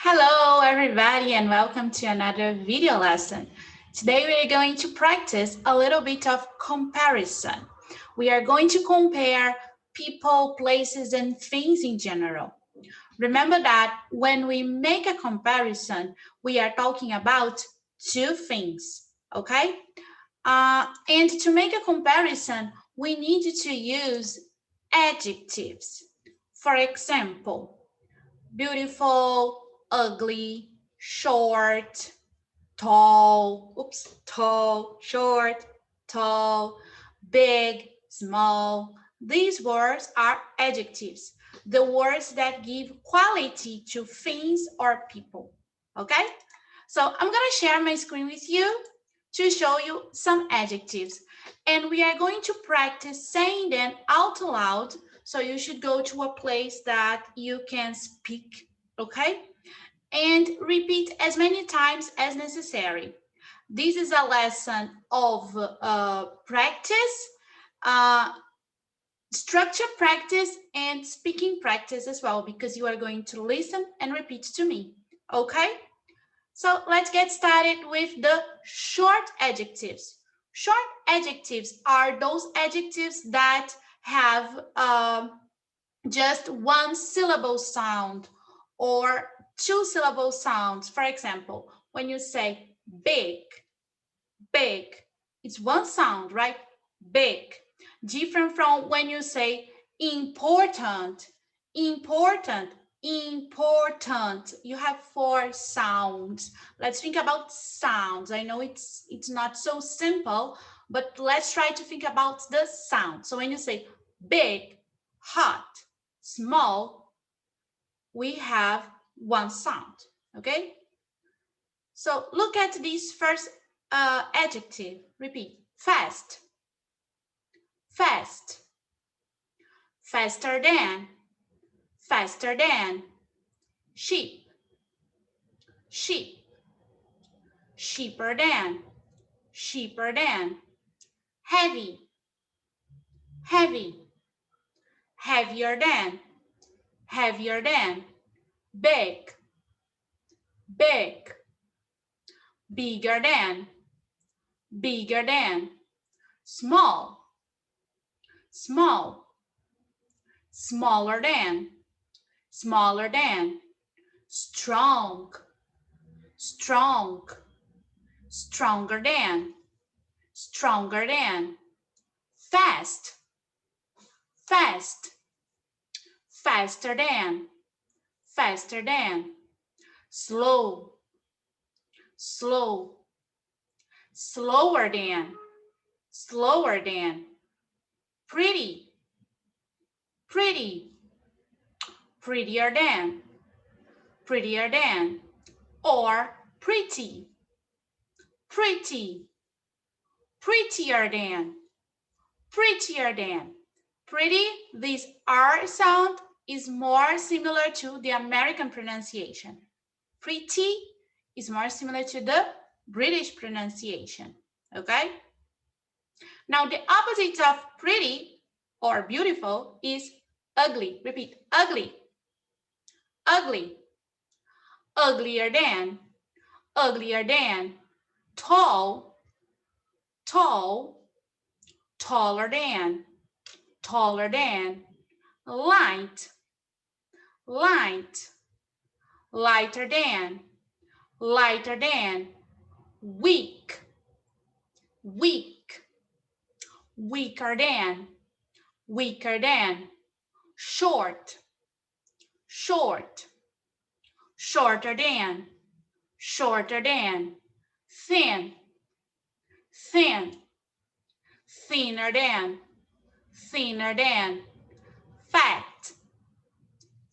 Hello everybody and welcome to another video lesson. Today we are going to practice a little bit of comparison. We are going to compare people, places, and things in general. Remember that when we make a comparison, we are talking about two things, okay? And to make a comparison, we need to use adjectives. For example, beautiful, ugly, short, tall, short, tall, big, small. These words are adjectives, the words that give quality to things or people, okay? So I'm gonna share my screen with you to show you some adjectives, and we are going to practice saying them out loud. So you should go to a place that you can speak, okay? And repeat as many times as necessary. This is a lesson of practice, uh, structure practice, and speaking practice as well, because you are going to listen and repeat to me, okay? So let's get started with the short adjectives. Short adjectives are those adjectives that have just one syllable sound or two syllable sounds. For example, when you say big, big, it's one sound, right? Big. Different from when you say important, important, important. You have four sounds. Let's think about sounds. I know it's not so simple, but let's try to think about the sound. So when you say big, hot, small, we have one sound, okay? So look at this first adjective. Repeat. Fast, fast, faster than, faster than. Sheep, sheep, cheaper than, cheaper than. Heavy, heavy, heavier than, heavier than. Big, big, bigger than, bigger than. Small, small, smaller than, smaller than. Strong, strong, stronger than, stronger than. Fast, fast, faster than, faster than. Slow, slow, slower than, slower than. Pretty, pretty, prettier than, prettier than. Or pretty, pretty, prettier than, prettier than. Pretty, this R sound is more similar to the American pronunciation. Pretty is more similar to the British pronunciation, okay? Now, the opposite of pretty or beautiful is ugly. Repeat, ugly, ugly, uglier than, uglier than. Tall, tall, taller than, taller than. Light, light, lighter than, lighter than. Weak, weak, weaker than, weaker than. Short, short, shorter than, shorter than. Thin, thin, thinner than, thinner than. Fat,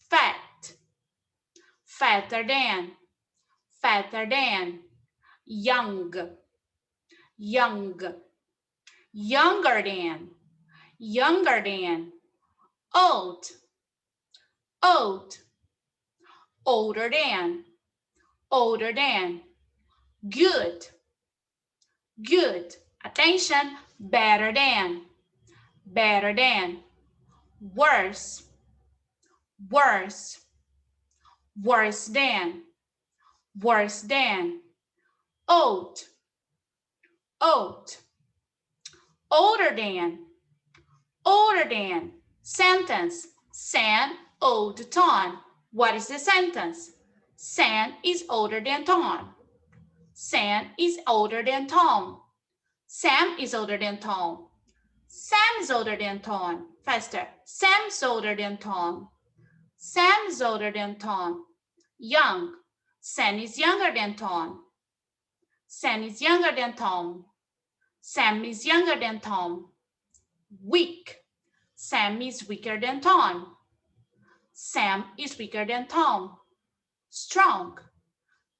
fat, fatter than, fatter than. Young, young, younger than, younger than. Old, old, older than, older than. Good, good. Attention, better than, better than. Worse, worse, worse than, worse than, old, old, older than, older than. Sentence, Sam old Tom. What is the sentence? Sam is older than Tom. Sam is older than Tom. Sam is older than Tom. Sam is older than Tom. Faster. Sam's older than Tom. Sam's older than Tom. Young. Sam is younger than Tom. Sam is younger than Tom. Sam is younger than Tom. Weak. Sam is weaker than Tom. Sam is weaker than Tom. Strong.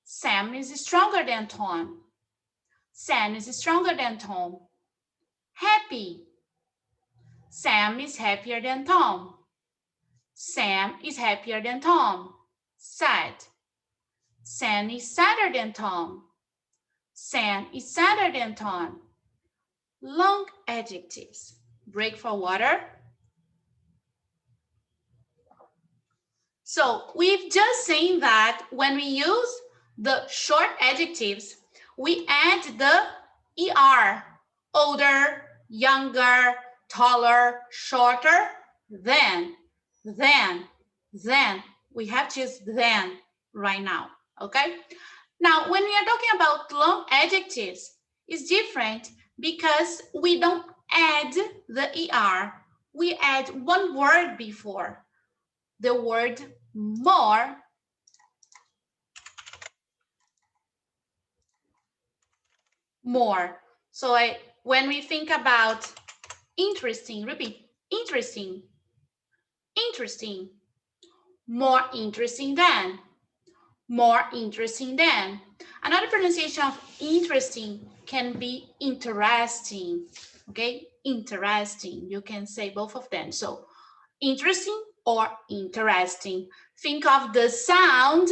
Sam is stronger than Tom. Sam is stronger than Tom. Happy. Sam is happier than Tom. Sam is happier than Tom. Sad. Sam is sadder than Tom. Sam is sadder than Tom. Long adjectives. Break for water. So we've just seen that when we use the short adjectives, we add the ER, older, younger, taller, shorter, than. We have just than right now, okay? Now, when we are talking about long adjectives, it's different because we don't add the ER. We add one word before, the word more. More. So when we think about interesting, repeat, interesting, interesting, more interesting than, more interesting than. Another pronunciation of interesting can be interesting, okay? Interesting, you can say both of them. So interesting or interesting. Think of the sound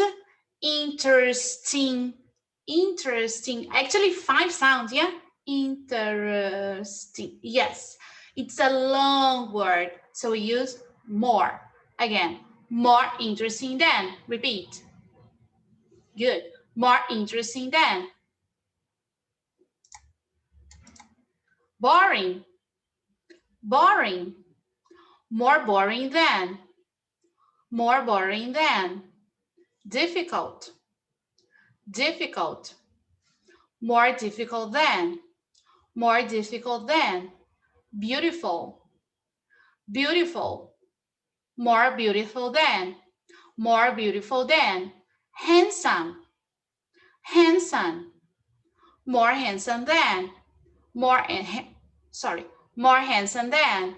interesting, interesting. Actually 5 sounds, yeah? Interesting, yes. It's a long word, so we use more. Again, more interesting than, repeat. Good, more interesting than. Boring, boring. More boring than, more boring than. Difficult, difficult. More difficult than, more difficult than. Beautiful, beautiful. More beautiful than, more beautiful than. Handsome, handsome. More handsome than, more handsome than,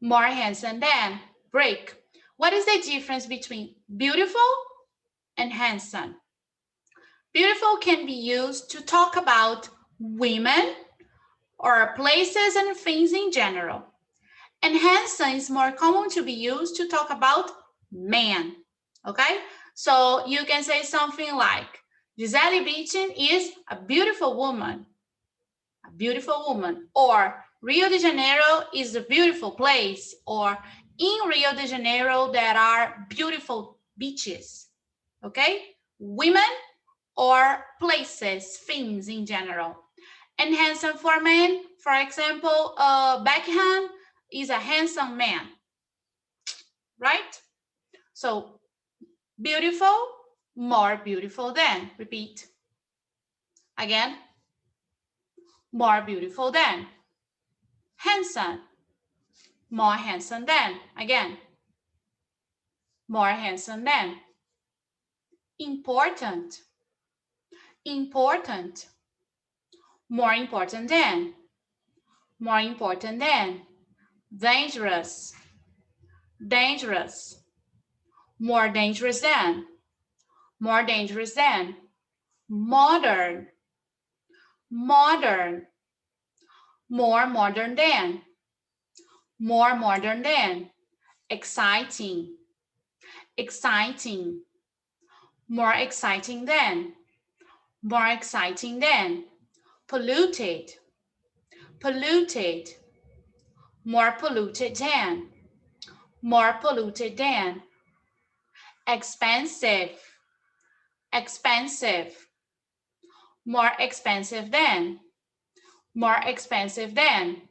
more handsome than. Break. What is the difference between beautiful and handsome? Beautiful can be used to talk about women or places and things in general. And handsome is more common to be used to talk about men, okay? So you can say something like, Gisele Bündchen is a beautiful woman, or Rio de Janeiro is a beautiful place, or in Rio de Janeiro there are beautiful beaches, okay? Women or places, things in general. And handsome for men, for example, Beckham is a handsome man, right? So beautiful, more beautiful than. Repeat. Again, more beautiful than. Handsome, more handsome than. Again, more handsome than. Important, important. More important than, more important than. Dangerous, dangerous. More dangerous than, more dangerous than. Modern, modern. More modern than, more modern than. Exciting, exciting. More exciting than, more exciting than. Polluted, polluted. More polluted than, more polluted than. Expensive, expensive, more expensive than, more expensive than.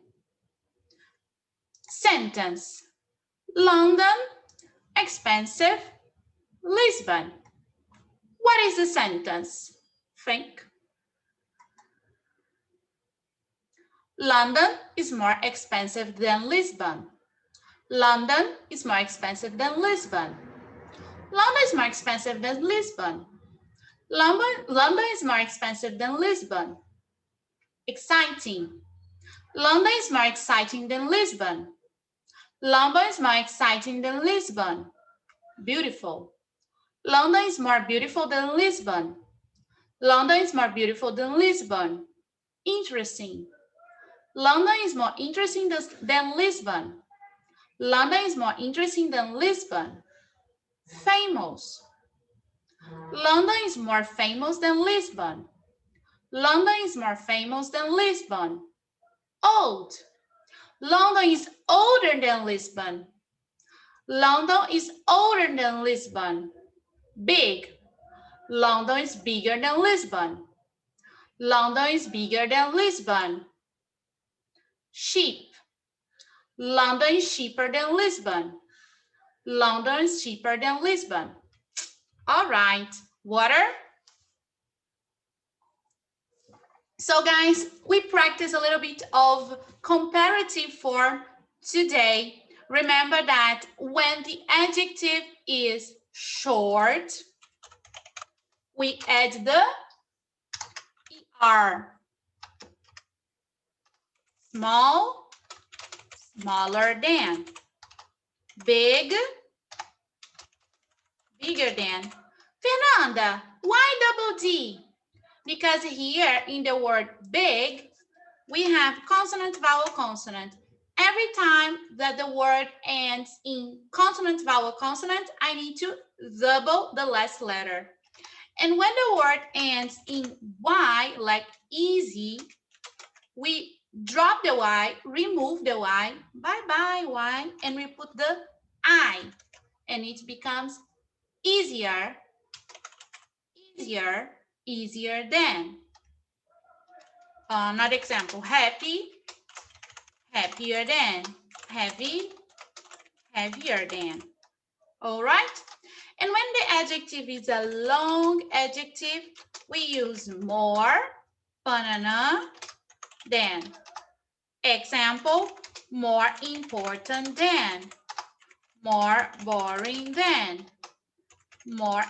Sentence, London, expensive, Lisbon. What is the sentence? Think. London is more expensive than Lisbon. London is more expensive than Lisbon. London is more expensive than Lisbon. London is more expensive than Lisbon. Exciting. London is more exciting than Lisbon. London is more exciting than Lisbon. Beautiful. London is more beautiful than Lisbon. London is more beautiful than Lisbon. Interesting. London is more interesting than Lisbon. London is more interesting than Lisbon. Famous. London is more famous than Lisbon. London is more famous than Lisbon. Old. London is older than Lisbon. London is older than Lisbon. Big. London is bigger than Lisbon. London is bigger than Lisbon. Cheap. London is cheaper than Lisbon. London is cheaper than Lisbon. All right, water. So guys, we practice a little bit of comparative form today. Remember that when the adjective is short, we add the ER. Small, smaller than. Big, bigger than. Fernanda, why double D? Because here in the word big, we have consonant, vowel, consonant. Every time that the word ends in consonant, vowel, consonant, I need to double the last letter. And when the word ends in Y, like easy, we drop the Y, remove the Y, bye-bye Y, and we put the I, and it becomes easier, easier, easier than. Another example, happy, happier than. Heavy, heavier than. All right? And when the adjective is a long adjective, we use more, banana, than. Example, more important than. More boring than. More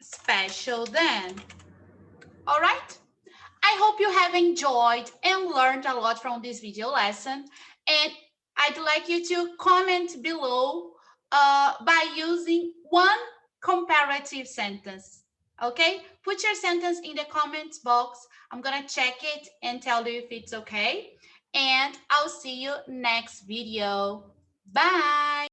special than. All right? I hope you have enjoyed and learned a lot from this video lesson. And I'd like you to comment below by using one comparative sentence. Okay? Put your sentence in the comments box. I'm going to check it and tell you if it's okay. And I'll see you next video. Bye!